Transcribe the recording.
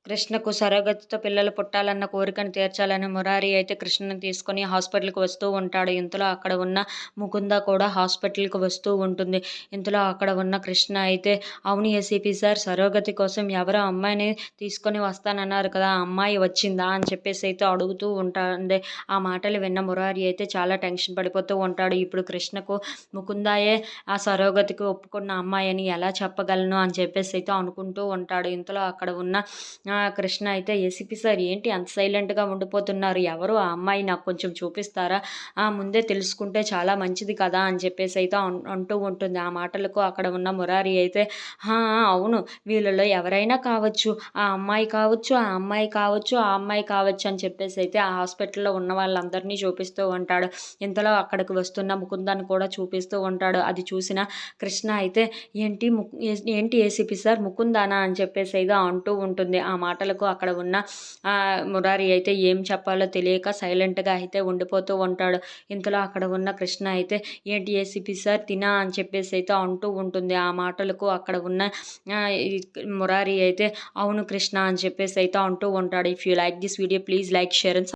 కృష్ణకు సరోగతితో పిల్లలు పుట్టాలన్న కోరికను తీర్చాలని మురారి అయితే కృష్ణని తీసుకొని హాస్పిటల్కి వస్తూ ఉంటాడు. ఇంతలో అక్కడ ఉన్న ముకుంద కూడా హాస్పిటల్కి వస్తూ ఉంటుంది. ఇంతలో అక్కడ ఉన్న కృష్ణ అయితే, అవును ఏసీపీ సార్, సరోగతి కోసం ఎవరో అమ్మాయిని తీసుకొని వస్తానన్నారు కదా, ఆ అమ్మాయి వచ్చిందా అని చెప్పేసి అయితే అడుగుతూ ఉంటుంది. ఆ మాటలు విన్న మురారి అయితే చాలా టెన్షన్ పడిపోతూ ఉంటాడు. ఇప్పుడు కృష్ణకు ముకుందాయే ఆ సరోగతికి ఒప్పుకున్న అమ్మాయి అని ఎలా చెప్పగలను అని చెప్పేసి అయితే అనుకుంటూ ఉంటాడు. ఇంతలో అక్కడ ఉన్న కృష్ణ అయితే, ఏసీపీ సార్ ఏంటి అంత సైలెంట్గా ఉండిపోతున్నారు, ఎవరు ఆ అమ్మాయి నాకు కొంచెం చూపిస్తారా, ముందే తెలుసుకుంటే చాలా మంచిది కదా అని చెప్పేసి అయితే అంటూ ఉంటుంది. ఆ మాటలకు అక్కడ ఉన్న మురారి అయితే, అవును, వీళ్ళలో ఎవరైనా కావచ్చు, ఆ అమ్మాయి కావచ్చు, ఆ అమ్మాయి కావచ్చు, ఆ అమ్మాయి కావచ్చు అని చెప్పేసి అయితే ఆ హాస్పిటల్లో ఉన్న వాళ్ళందరినీ చూపిస్తూ ఉంటాడు. ఇంతలో అక్కడికి వస్తున్న ముకుందాన్ని కూడా చూపిస్తూ ఉంటాడు. అది చూసిన కృష్ణ అయితే, ఏంటి ఏసీపీ సార్, ముకుందానా అని చెప్పేసి అయితే అంటూ ఉంటుంది. ఆ మాటలకు అక్కడ ఉన్న మురారి అయితే ఏం చెప్పాలో తెలియక సైలెంట్గా అయితే ఉండిపోతూ ఉంటాడు. ఇంతలో అక్కడ ఉన్న కృష్ణ అయితే, ఏంటి ఏసీపీ సార్ తినా అని చెప్పేసి అయితే అంటూ ఉంటుంది. ఆ మాటలకు అక్కడ ఉన్న మురారి అయితే, అవును కృష్ణ అని చెప్పేసి అయితే అంటూ ఉంటాడు. If you like this video please like, share and